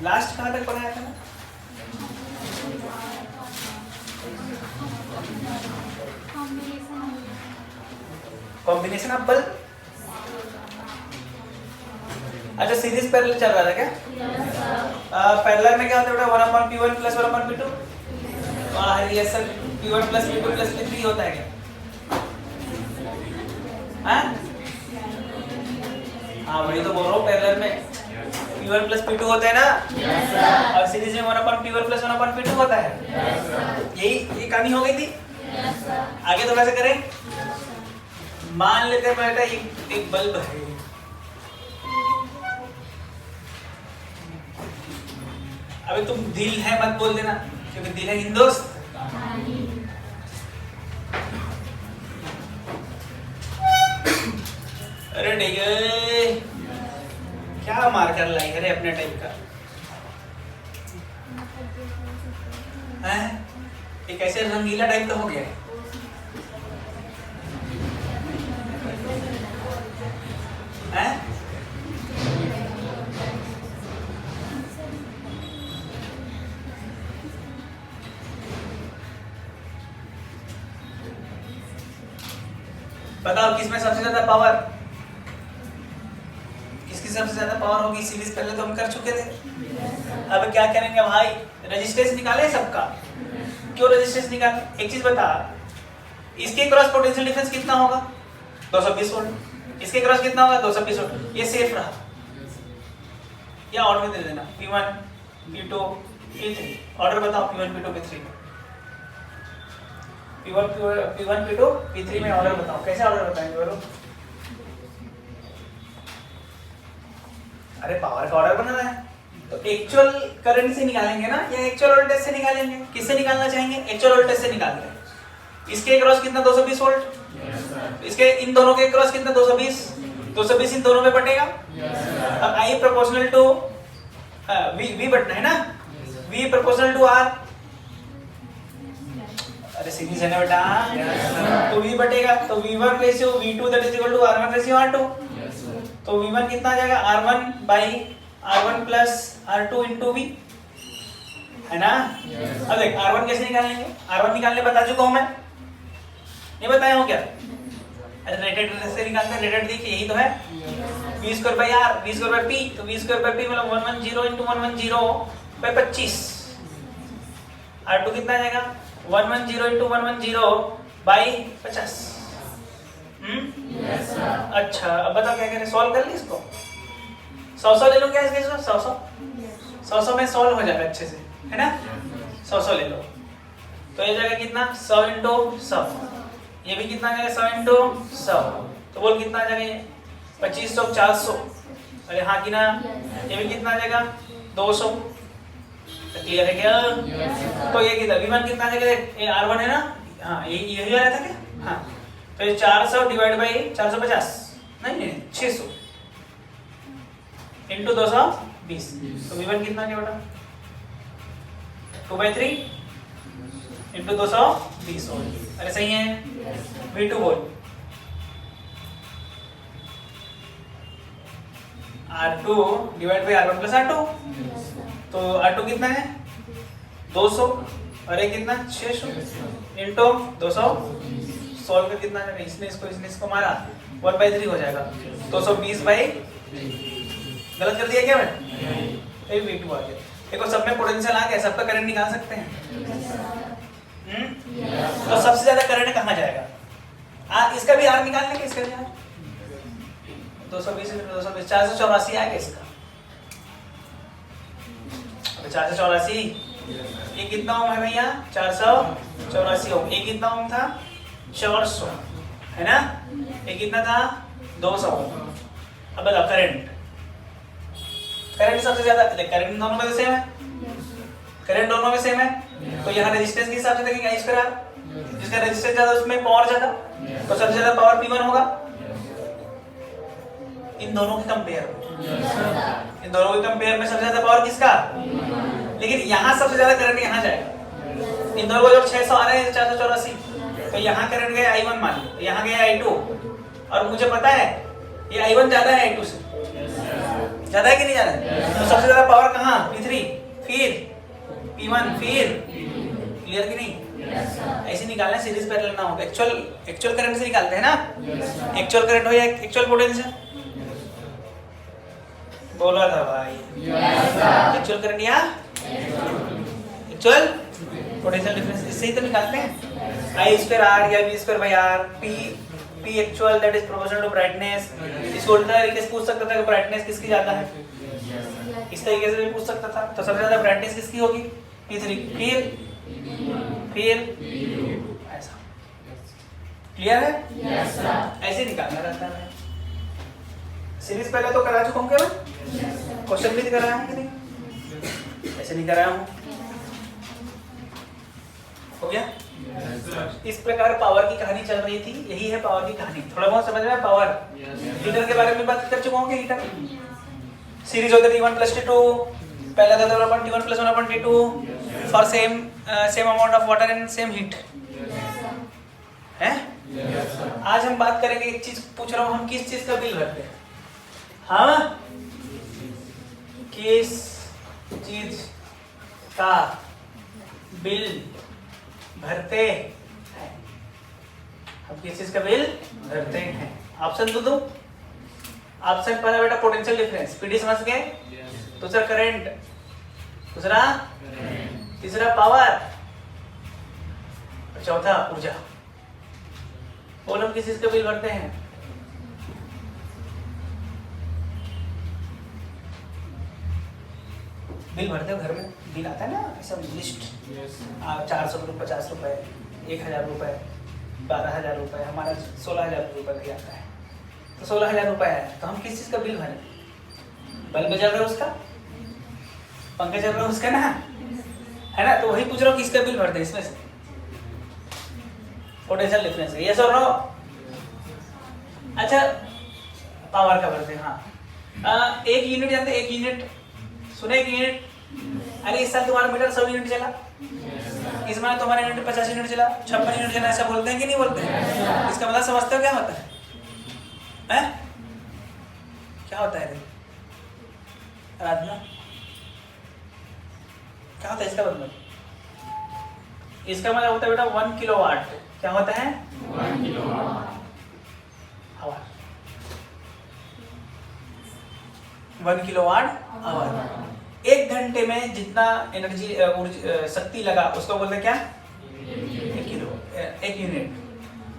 Last कहाँ तक पढ़ाया था? Combination of bulb. अच्छा सीरीज पैरेलल चल रहा था क्या? पैरेलल में क्या होता है बेटा? 1/p1 + 1/p2। ये सर p1 + p2 + p3 होता है क्या? हाँ वही तो बोल रहा हूँ, पैरेलल में p1 + p2 होता है ना। और सीरीज में 1/p1 + 1/p2 होता है। यही कहानी हो गई थी। आगे तो कैसे करें? मान लेते हैं बेटा एक बल्ब है, अबे तुम दिल है मत बोल देना, क्योंकि दिल है हिंदोस्त। अरे ठीक है, क्या मार्कर लाई अरे अपने टाइप का है, एक ऐसे रंगीला टाइप का हो गया है। बताओ किसमें सबसे ज्यादा पावर, किसकी सबसे ज्यादा पावर होगी? सीरीज पहले तो हम कर चुके थे। अब क्या करेंगे भाई? रेजिस्टेंस निकाले सबका। क्यों रेजिस्टेंस निकाले? एक चीज बता, इसके क्रॉस पोटेंशियल डिफरेंस कितना होगा? 220 वोल्ट। इसके क्रॉस कितना होगा? 220 वोल्ट। ये सेफ रहा, या ऑर्डर में दे देना P1 P2 P3। ऑर्डर बताओ P1 P2 P3 P1 P2 P3 में ऑर्डर बताओ। कैसे ऑर्डर बताएंगे बोलो? अरे पावर का ऑर्डर बनाना है तो एक्चुअल करंट से निकालेंगे ना, या एक्चुअल वोल्टेज से निकालेंगे? किससे निकालना चाहेंगे? एक्चुअल वोल्टेज से निकाल रहे हैं। इसके क्रॉस कितना? 220 वोल्ट। इसके इन दोनों के क्रॉस कितना? 220 इन दोनों में बटेगा। अब I प्रोपोर्शनल टू V बटना है ना, V प्रोपोर्शनल टू R। अरे सीरीज है ना बेटा, तो V बटेगा, तो V1 ratio V2 that is equal to R1 ratio R2। तो V1 कितना आ जाएगा? R1 + R2 × V, है ना? अब देख R1 कैसे निकालेंगे? R1 निकालने बता चुका हूं मैं, नहीं बताया हूं क्या? अरे रेटेड से निकालते हैं। रेटेड देखिए यही तो है, V²/R V²/P। तो V²/P मतलब 110 × 110/25। R2 कितना आ जाएगा? 110 × 110/50। अच्छा अब बताओ क्या करें? सॉल्व कर ली इसको। 100 ले लो क्या इसके? 100 में सॉल्व हो जाएगा अच्छे से, है ना? 100 ले लो तो ये जाएगा कितना? 100 × 100। ये भी कितना आ जाएगा? 100 × 100। तो बोल कितना आ जाएगा ये? 2500 400। अरे हाँ कि ना? ये भी कितना आ जाएगा? 200। क्लियर है क्या? तो ये कितना V1 कितना आ जाएगा? ये R1 है ना? हाँ यही आ रहा था क्या? हाँ तो ये 400 / 450 नहीं 600 × 220। तो V1 कितना आ गया बेटा? 2/3 × 220 वोल्ट। अरे सही है। V2 volt R2 / R1 + R2। तो R2 कितना है? 200 और ये कितना? 600 × 200। सॉल्व कर कितना है? इसने इसको मारा 1/3 हो जाएगा। 220/, गलत कर दिया क्या मैं? ये V2 आ गया। देखो सब में पोटेंशियल आ गया, सबका करंट निकाल सकते हैं। तो सबसे ज्यादा करंट कहाँ जाएगा? इसका भी R निकालने का, इसका भी R 220 × 220 484 आ गया इसका। 484 ये कितना ओम है भैया? 484 ओम। ये कितना ओम था? 400, है ना? ये कितना था? 200 ओम। अब बताओ करंट सबसे ज्यादा, करंट दोनों में सेम है, करंट दोनों में सेम है। तो यहाँ रेजिस्टेंस के हिसाब से देखेंगे I², जिसका रेजिस्टेंस ज्यादा उसमें पावर ज्यादा, तो सबसे ज्यादा पावर P1 होगा इन दोनों के कंपेयर में। इन दोनों के कंपेयर में सबसे ज्यादा पावर किसका? लेकिन यहाँ सबसे ज्यादा करंट यहाँ जाएगा। इन दोनों को जब 600 आ रहे हैं 484, तो यहाँ करंट गया I1 मान लो, यहाँ गया I2, और मुझे पता है ये I1 ज्यादा है I2 से, ज्यादा है कि नहीं ज्यादा है? तो सबसे ज्यादा पावर कहाँ P3, फिर P1, फिर क्लियर कि नहीं? ऐसे निकालना, सीरीज पैरेलल ना हो। एक्चुअल करंट से निकालते हैं ना, एक्चुअल करंट हो या एक्चुअल पोटेंशियल? बोला था भाई, एक्चुअल करंट या एक्चुअल पोटेंशियल डिफरेंस, इससे ही तो निकालते हैं। आई स्क्वायर आर या V square by R, P actual that is proportional to brightness. इसको उल्टा तरीके से पूछ सकता था कि ब्राइटनेस किसकी ज्यादा है, इस तरीके से भी पूछ सकता था। तो सबसे ज्यादा ब्राइटनेस किसकी होगी? P3, फिर ऐसा। क्लियर है? Yes sir. ऐसे निकालना रहता है। सीरीज पहले तो करा चुका हूँ क्या मैं? क्वेश्चन भी कराया हूँ कि नहीं? ऐसे नहीं कराया हूँ। हो गया? इस प्रकार पावर की कहानी चल रही थी। यही है पावर की कहानी। थोड़ा बहुत समझ में? पावर हीटर के बारे में बात कर चुका हूँ कि हीटर सीरीज होती थी 1 + T2, पहला था T1 + 1 T2 for same amount of water and same heat है। आज हम बात करेंगे, एक चीज पूछ रहा हूँ, हम किस चीज का बिल भरते हैं? हाँ, किस चीज का बिल भरते हैं? हम किस चीज का बिल भरते हैं? ऑप्शन दो। ऑप्शन पहला बेटा पोटेंशियल डिफरेंस, पीडी समझ गए? दूसरा करंट, दूसरा तीसरा पावर, और चौथा ऊर्जा। और हम किस चीज का बिल भरते हैं? बिल भरते हो घर में, बिल आता है ना, सब लिस्ट 400 रुपये, 50 रुपये, 1000 रुपये, 12,000 रुपये, हमारा 16,000 रुपये भी आता है। तो 16,000 रुपये है, तो हम किस चीज़ का बिल भरें? बल्ब जल रहा है उसका, पंखा चल रहा है उसका ना, है ना? तो वही पूछ रहा हूँ किसका बिल भरते हैं इसमें से? पोटेंशियल डिफरेंस है, यस और नो? अच्छा, पावर का भरते हैं। हाँ, 1 यूनिट जानते हैं? 1 यूनिट सुने? 1 यूनिट, अरे इस साल तुम्हारा मीटर 100 यूनिट चला, इस माह तुम्हारा यूनिट 50 यूनिट चला, 56 यूनिट चला, ऐसा बोलते हैं कि नहीं बोलते हैं? इसका मतलब समझते हो क्या होता है? क्या होता है आराधना? क्या होता है इसका मतलब? इसका मतलब होता है बेटा 1 किलोवाट। क्या होता है? 1 किलोवाट आवर। 1 kilowatt hour. 1 घंटे में जितना एनर्जी शक्ति लगा उसको बोलते हैं क्या? 1 किलो, 1 यूनिट।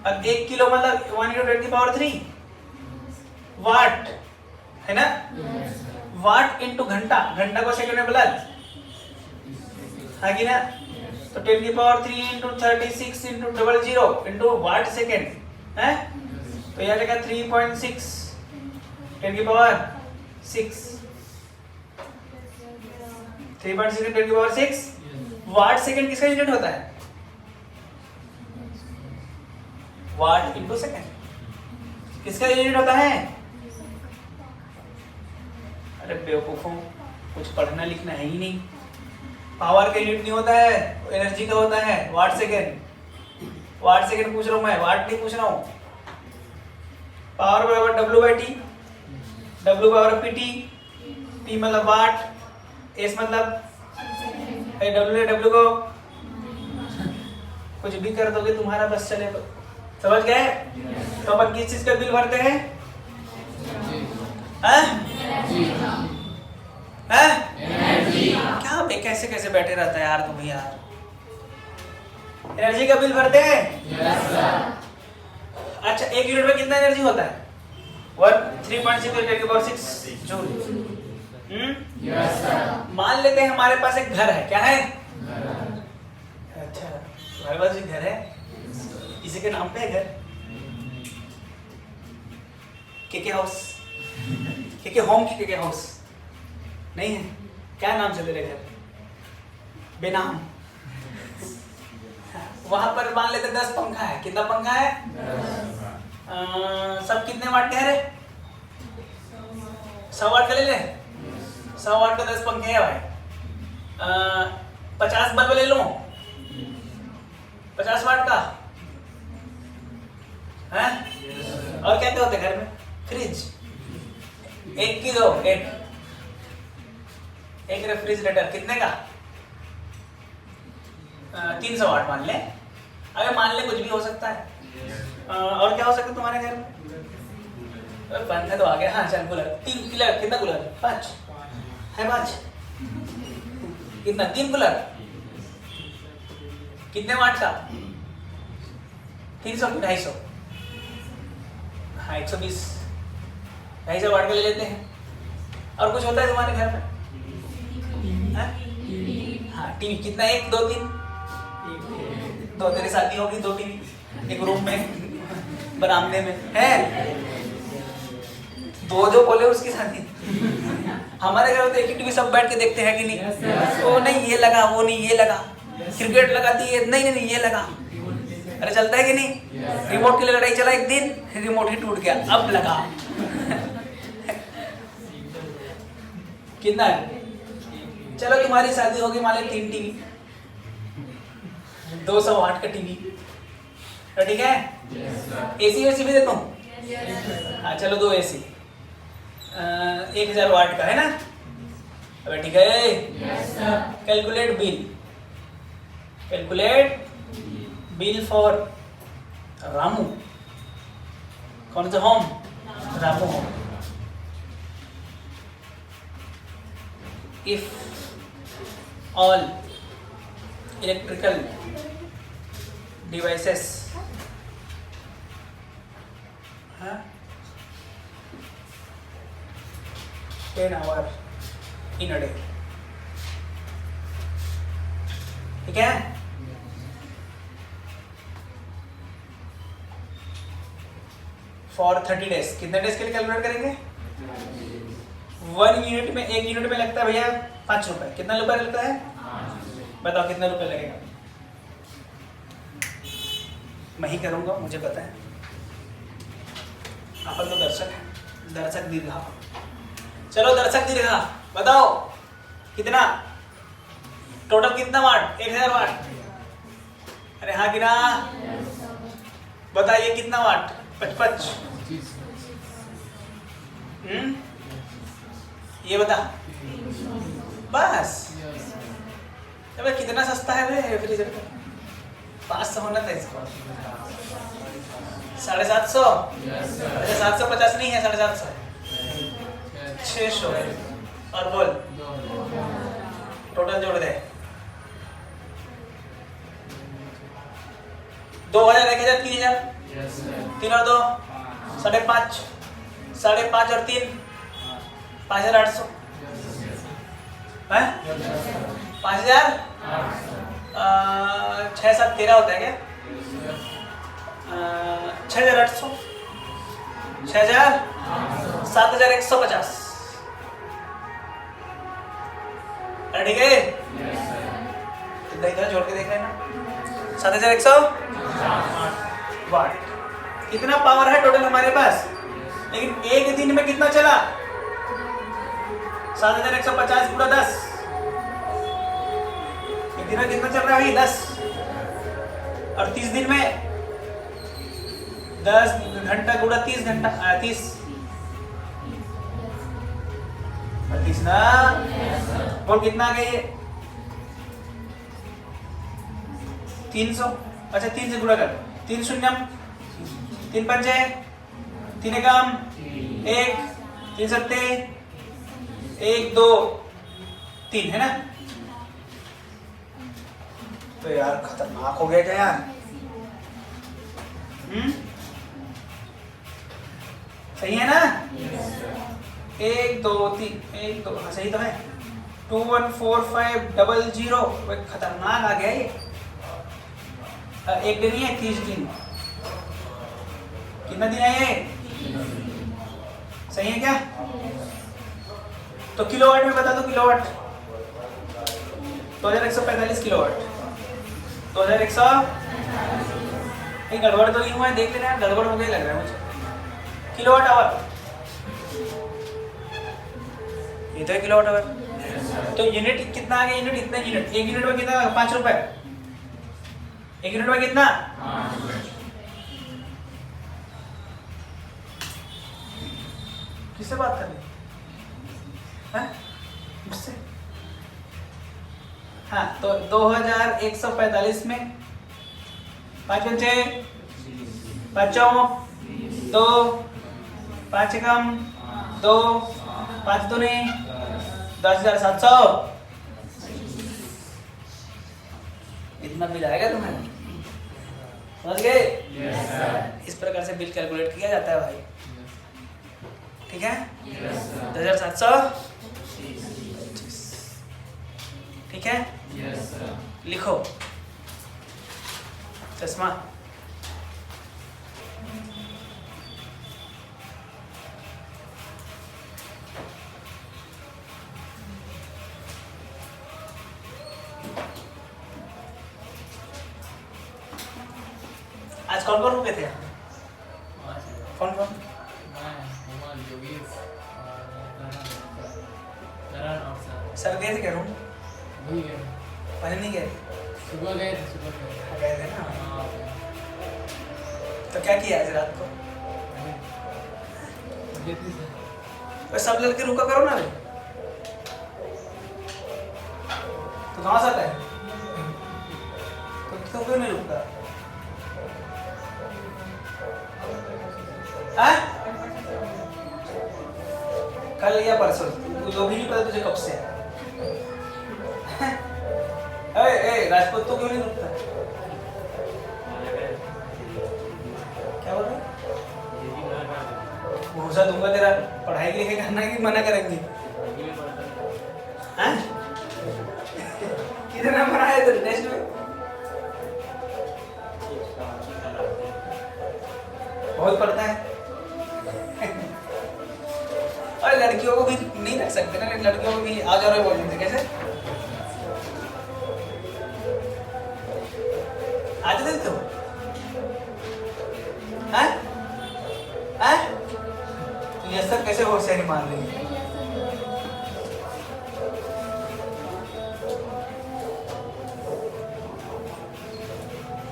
और 1 किलो मतलब 1 × 10³ वाट, है ना? वाट इंटू घंटा, घंटा को सेकंड में बोला है कि ना? तो 10³ × 36 × 00 इंटू वाट सेकंड है, तो यह आएगा 3.6 10⁶। 3.6 10⁶। वाट सेकंड किसका यूनिट होता है? वाट इंटू सेकंड किसका यूनिट होता है? अरे बेवकूफों, कुछ पढ़ना लिखना है ही नहीं। पावर का यूनिट नहीं होता है, एनर्जी का होता है वाट सेकंड। वाट सेकंड पूछ रहा हूं मैं, वाट नहीं पूछ रहा हूं। पावर बराबर W/T, W बराबर PT, P मतलब वाट, S मतलब W को कुछ भी कर दोगे तुम्हारा बस चले तो। समझ गए? तो अपन किस चीज का बिल भरते हैं? क्या बे, कैसे कैसे बैठे रहता है यार तुम यार? एनर्जी का बिल भरते हैं? अच्छा, 1 यूनिट में कितना एनर्जी होता है? 3.6 जूल। मान लेते हैं हमारे पास एक घर है। क्या है? अच्छा, हमारे पास एक घर है, किसी के नाम पे है घर, के हाउस, के होम की के हाउस नहीं है? क्या नाम से तेरे घर? बेनाम। वहां पर मान लेते 10 पंखा है। कितना पंखा है? सब कितने वाट के है रे? 100 वाट का ले ले। 100 वाट का 10 पंखे है भाई। 50 बल्ब ले लो, 50 वाट का है। और क्या क्या होते घर में? फ्रिज 1 की 2 8, एक रेफ्रिजरेटर कितने का? 300 वाट मान ले। अगर मान ले कुछ भी हो सकता है। और क्या हो सकता है तुम्हारे घर में? पंखा तो आ गया। हाँ चल कूलर। 3 कूलर कितना कूलर? 5 है 5 कितना? 3 कूलर कितने वाट का? 300 250? हाँ 120 250 वाट का ले लेते हैं। और कुछ होता है तुम्हारे घर में? हाँ टीवी कितना? 1 2 3 दो। तेरी शादी होगी 2 टीवी एक रूम में बरामदे में है। 2 जो बोले उसकी शादी। हमारे घर में तो एक ही टीवी सब बैठ के देखते हैं कि नहीं? वो नहीं ये लगा, वो नहीं ये लगा। क्रिकेट लगा दी है, नहीं नहीं ये लगा। अरे चलता है कि नहीं? रिमोट के लिए लड़ाई चला एक दिन, रिमोट ही टूट गया, अब लगा। कितना है? चलो तुम्हारी शादी होगी मान लो 3 टीवी 200 वाट का टीवी तो ठीक है। एसी वैसी भी देता हूँ। हाँ चलो 2 एसी 1000 वाट का है ना? अबे ठीक है। Calculate bill. Calculate bill for Ramu. कौन सा home? Ramu home. If all electrical devices हाँ 10 आवर इन अ डे। ठीक है? For 30 days. कितने डेज के लिए कैलकुलेट करेंगे? 1 यूनिट में 1 यूनिट में लगता है भैया 5 रुपए। कितना रुपए लगता है? बताओ कितना रुपए लगेगा? मैं ही करूंगा, मुझे पता है। अपन तो दर्शक है। दर्शक दीर्घा। चलो दर्शक दीर्घा बताओ कितना टोटल कितना वाट? 1000 वाट। अरे हाँ कि ना? बताइए कितना वाट? 55। ये बता बस। अबे कितना सस्ता है बे रेफ्रिजरेटर? 500 होना था इसको। 750? अच्छा 750 नहीं है, 750 है। 600 है। और बोल टोटल जोड़ दे। 2000 1000 3000 3 और 2 5.5 5.5 और 3 5800 है? 5000 6 7 13 होता है क्या? 6800 6000 7150। ठीक है? इधर जोड़ के देख लेना। 7100 वाट। कितना पावर है टोटल हमारे पास? लेकिन एक दिन में कितना चला? 7150 पूरा 10। एक दिन में कितना चल रहा है भाई? 10। और 30 दिन में 10 घंटा गुणा 30 घंटा 30 30 ना। और कितना आ गया ये? 300। अच्छा 3 से गुणा कर। 3 शून्यम 3 पंचे 3 एकम 1 3 सत्ते 1 2 3 है ना? तो यार खतरनाक हो गया क्या यार? सही है ना? 1 2 3 1 2 हाँ सही तो है। 214500 खतरनाक आ गया ये। एक दिन ही है 30 दिन। कितना दिन है ये? सही है क्या? तो किलोवाट में बता दो। Kilowatt 2145 kilowatt. 2100 कहीं गड़बड़ तो नहीं हुआ है? देख लेना। गड़बड़ हो गई लग रहा है मुझे। किलोवाट आवर ये तो है किलोवाट आवर। तो यूनिट कितना आ गया? यूनिट इतना यूनिट। 1 यूनिट में कितना? 5 रुपए। 1 यूनिट में कितना? किससे बात कर रही है? मुझसे? हाँ तो 2145 में 5 बचे, 5 2, 5 कम 2, 5 दूनी 10,700। इतना बिल आएगा तुम्हें, समझ गए? Yes, sir. इस प्रकार से बिल कैलकुलेट किया जाता है भाई, ठीक है? Yes, sir. 10,700, ठीक है? Yes, sir. लिखो चश्मा। आज कौन कौन रुके थे? कौन कौन? सर गए थे क्या रूम? पहले नहीं गए? सुबह गए थे गए थे ना। तो क्या किया आज रात को? तो सब लड़के रुका करो ना रे। तो कहाँ से आता है? तो क्यों नहीं रुकता? कल या परसों, जो भी नहीं पता तुझे कब से है। ए राजपूत तो क्यों नहीं रुकता? क्या बोल रहे? भूसा दूंगा तेरा, पढ़ाई के लिए करना है कि मना करेंगे? हैं? कितने नंबर आए तेरे टेस्ट में? बहुत पढ़ता है। और लड़कियों को भी नहीं रख सकते ना, लड़कियों को भी आ जा रहे बोल देते कैसे? आज देते तो हैं? हैं? तो ये सब कैसे होशियारी मान लेंगे?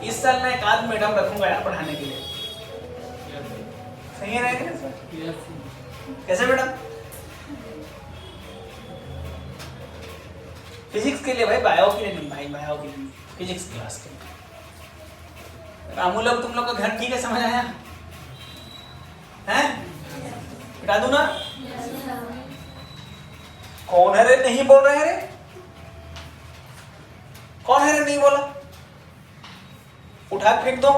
इस साल मैं एक आध मैडम रखूंगा यार पढ़ाने के लिए, सही है रहेगा ना सर? कैसे मैडम? फिजिक्स के लिए भाई, बायो के लिए नहीं भाई, बायो के लिए, फिजिक्स क्लास के लिए। रामू लोग, तुम लोग का घर ठीक है, समझ आया? हैं? बता दूं ना? कौन है रे नहीं बोल रहे हैं रे? कौन है रे नहीं बोला? उठा फेंक दो,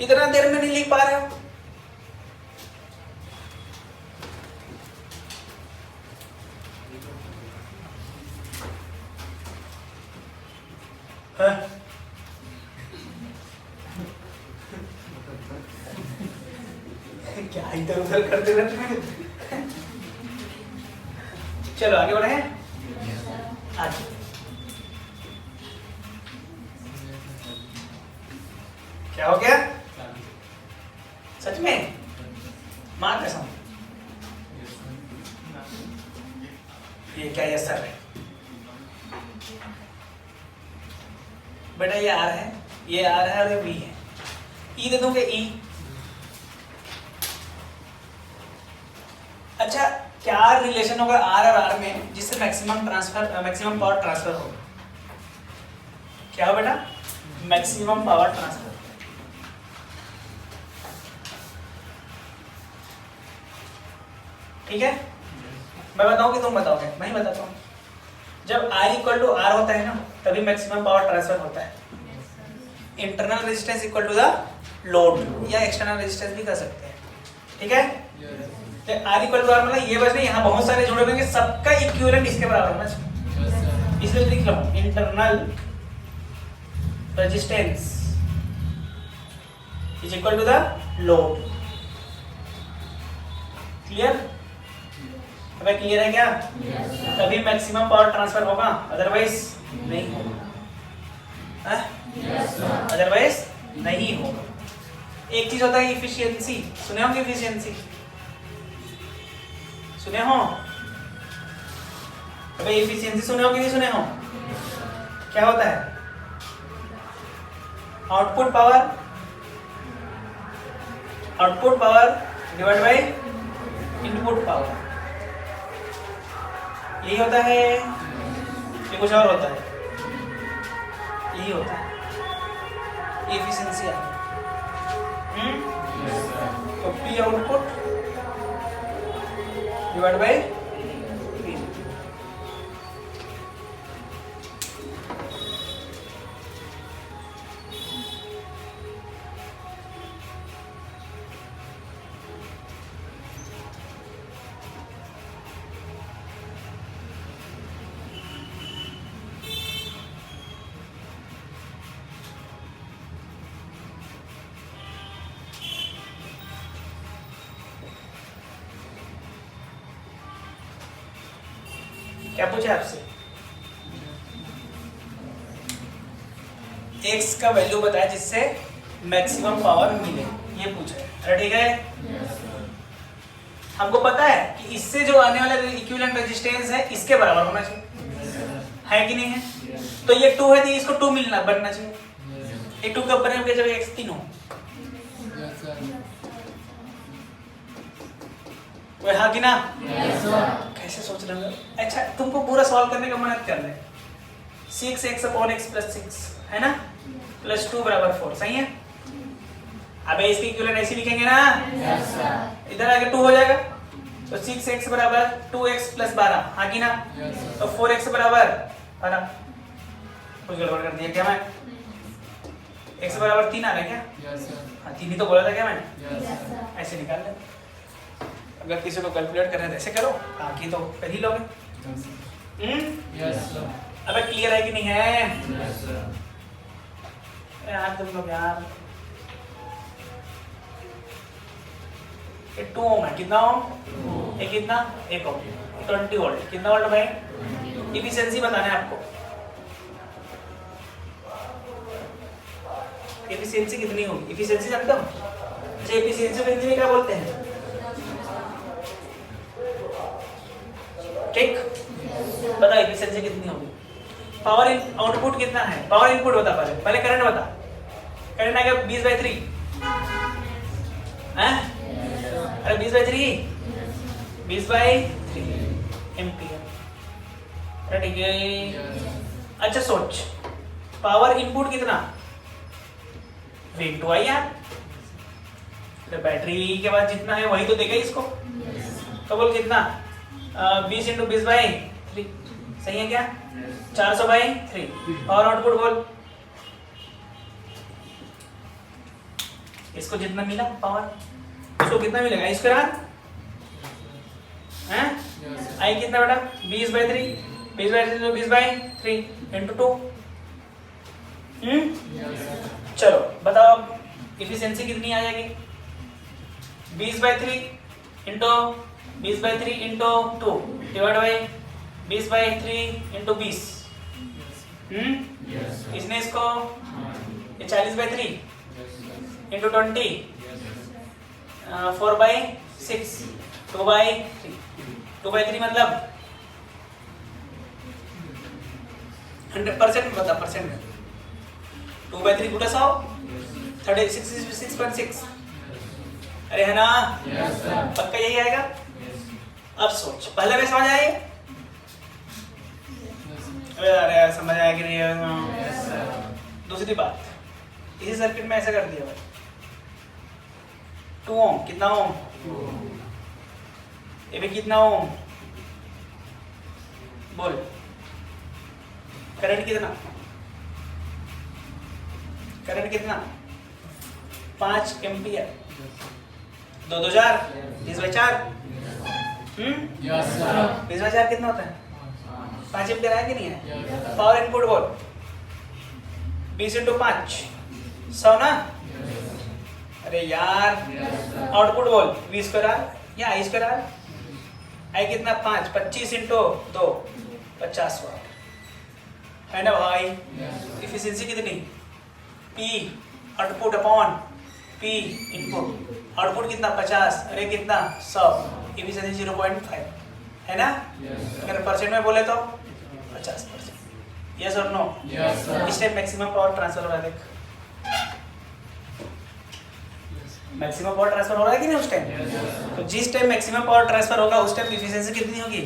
इतना देर में नहीं लिख पा रहे हो। क्या इधर उधर करते रहते हैं। चलो आगे बढ़े, आगे। क्या हो गया? सच में? मां कसम, ये क्या ये सर है बेटा? ये आर है, ये आर है और ये बी है। ई दे दूंगे ई। अच्छा, क्या रिलेशन होगा आर और आर में जिससे मैक्सिमम पावर ट्रांसफर होगा? क्या हो बेटा? Maximum power transfer. ठीक है, मैं बताऊं कि तुम बताओगे? मैं ही बताता हूँ। जब R इक्वल टू आर होता है ना, तभी मैक्सिमम पावर ट्रांसफर होता है। Internal resistance equal to the load, या एक्सटर्नल रेजिस्टेंस भी कर सकते हैं, ठीक है? तो R इक्वल टू आर मतलब ये बस नहीं, यहाँ बहुत सारे जुड़े हुए हैं, सबका इक्विवेलेंट इसके बराबर होना चाहिए। इसलिए लिख लो internal resistance is equal to the load. Clear? अबे क्लियर है क्या? तभी मैक्सिमम पावर ट्रांसफर होगा, अदरवाइज नहीं होगा। अदरवाइज नहीं होगा। एक चीज होता है इफिशियंसी, सुने होंगे इफिशियंसी, सुने हो? अबे इफिशियंसी सुने हो कि नहीं सुने हो? क्या होता है? Output power divide by input power, यही होता है ये कुछ और होता है, यही होता है एफिशिएंसी है। तो P output divide by P. क्या पूछा आपसे? x का वैल्यू बताया जिससे मैक्सिमम पावर मिले, ये पूछा है। अरे ठीक है, हमको पता है कि इससे जो आने वाला इक्विवेलेंट रेजिस्टेंस है इसके बराबर होना चाहिए, है कि नहीं है? तो ये 2 है तो इसको 2 मिलना बनना चाहिए। ये 2 कब बने? जब x 3 हो। वो हाँ कि ना? कैसे सोच रहे हो? अच्छा, तुमको पूरा सॉल्व करने का मेहनत करना है। 6x/x + 6 है ना, +2 = 4, सही है? अबे इसकी इक्विवेलेंट ऐसे लिखेंगे ना, इधर आके 2 हो जाएगा, तो 6x = 2x + 12, हाँ कि ना? तो 4x = 12। कुछ गड़बड़ कर दिया क्या मैं? x = 3 आ रहा है क्या? हाँ, 3 ही तो बोला था क्या मैंने? ऐसे निकाल ले। अगर किसी को कैलकुलेट करना है तो ऐसे करो, बाकी तो कर ही लोगे। अबे क्लियर है कि नहीं है? यार तुम लोग यार, ये 2 ओम है, कितना ओम? ये कितना? 1 ओम, 20 वोल्ट। कितना वोल्ट भाई? इफिशिएंसी बताना है आपको। एफिशिएंसी कितनी होगी? एफिशिएंसी जानते हो? अच्छा, एफिशिएंसी को हिंदी में क्या बोलते हैं? ठीक, बता एफिशिएंसी कितनी होगी? पावर इन आउटपुट कितना है? पावर इनपुट बता, पहले करंट बता। करंट आएगा 20/3 हैं? अरे 20/3, 20/3 एम्पियर। ठीक है। अच्छा सोच, पावर इनपुट कितना? V × I यार, बैटरी के बाद जितना है वही तो देगा इसको। तो बोल कितना? 20 × 20/3, सही है क्या? 400/3। और आउटपुट बोल, इसको जितना मिला पावर, उसको कितना मिलेगा? इसके बाद हैं? आई कितना बेटा? 20/3, 20/3 तो 20/3 × 2। चलो बताओ इफिशिएंसी कितनी आ जाएगी? 20/3 × 20/3 × 2 डिवाइड बाय 20/3 × 20। इसने इसको 40/3 × 20 4/6 2/3 2/3 मतलब 100% बता, परसेंट में 2/3 गुणा 100 36.6। अरे है ना? पक्का यही आएगा। अब सोच, पहले में समझ आए? अरे यार समझ आया कि नहीं? दूसरी बात, इसी सर्किट में ऐसा कर दिया भाई, 2 ओम। कितना ओम? ये भी कितना ओम? बोल, करंट कितना? करंट कितना? 5 एम्पियर। 2 2 4 20/4। 20/4 कितना होता है? 5 एम्पियर है कि नहीं है? पावर इनपुट बोल, 20 × 5 100 ना? अरे यार आउटपुट बोल, V² या I²? आई कितना? 5, 25 × 2 50 वाट, है ना भाई? इफिशिएंसी कितनी? P output upon P input. Output कितना? 50, अरे कितना? 100। इफिशिएंसी 0.5, है ना? अगर परसेंट में बोले तो 50%। यस और नो? इस टाइम मैक्सिमम पावर ट्रांसफर हो रहा है। देख, मैक्सिमम पावर ट्रांसफर हो रहा है कि नहीं उस टाइम? तो जिस टाइम मैक्सिमम पावर ट्रांसफर होगा उस टाइम इफिशिएंसी कितनी होगी?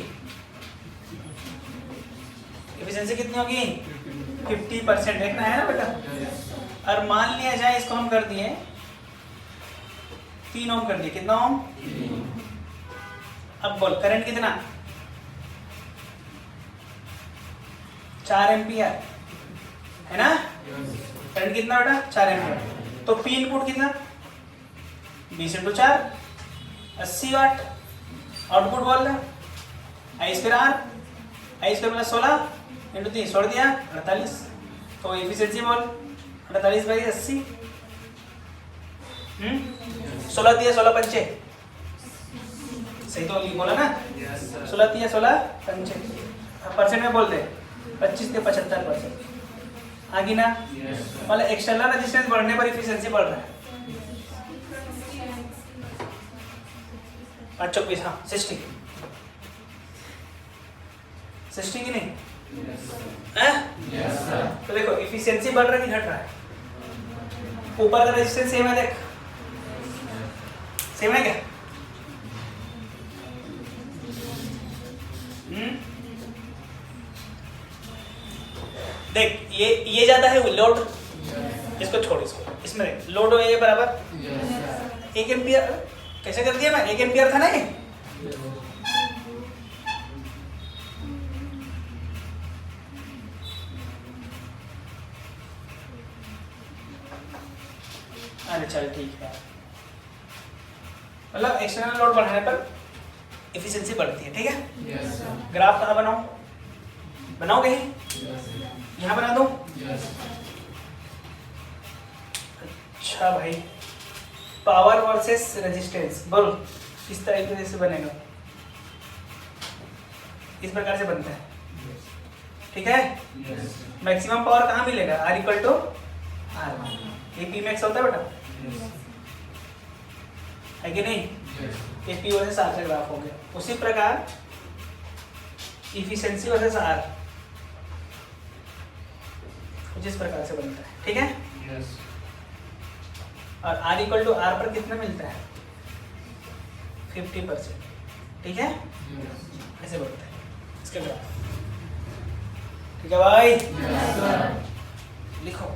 एफिशिएंसी कितनी होगी 50%, देखना है ना बेटा। और मान लिया जाए इसको हम कर दिए 3 ओम कर दिए, कितना ओम? अब बोल करंट कितना? 4 एम्पियर है ना। करंट कितना बेटा? 4 एम्पियर। तो पी इनपुट कितना? 20 × 4 80 वाट। आउटपुट बोल रहे I square R, I square plus 16 × 3 छोड़ दिया 48। तो एफिशिएंसी बोल 48/80। 16 दिया 16 पंचे, सही तो बोला ना। 16 दिया 16 पंचे, परसेंट में बोलते 25 के 75%। आगे ना मतलब एक्सटर्नल रेजिस्टेंस बढ़ने पर एफिशिएंसी बढ़ रहा है। 824 हाँ 60 की नहीं तो देखो एफिशिएंसी बढ़ रहा है कि घट रहा है? ऊपर का रेजिस्टेंस सेम है, देख सेम है क्या? देख ये ज्यादा है लोड, इसको छोड़, इसको इसमें देख लोड हो ये बराबर 1 एम्पियर। कैसे कर दिया मैं? 1 एम्पियर था ना ये। अरे चल ठीक है, मतलब एक्सटर्नल लोड बढ़ाने पर एफिशिएंसी बढ़ती है, ठीक है। ग्राफ कहाँ बनाऊं? बनाओ कहीं यहाँ बना दो। अच्छा भाई, पावर वर्सेस रेजिस्टेंस बोल किस तरीके से बनेगा? इस प्रकार से बनता है, ठीक है। मैक्सिमम पावर कहाँ मिलेगा? R = R1। ये पी मैक्स होता है बेटा, है कि नहीं? ये पी वर्सेस आर का ग्राफ हो गया। उसी प्रकार इफिशिएंसी वर्सेस आर कुछ इस प्रकार से बनता है, ठीक है। और R = R पर कितना मिलता है? 50%, ठीक है। ऐसे बनता है इसका ग्राफ, ठीक है भाई। लिखो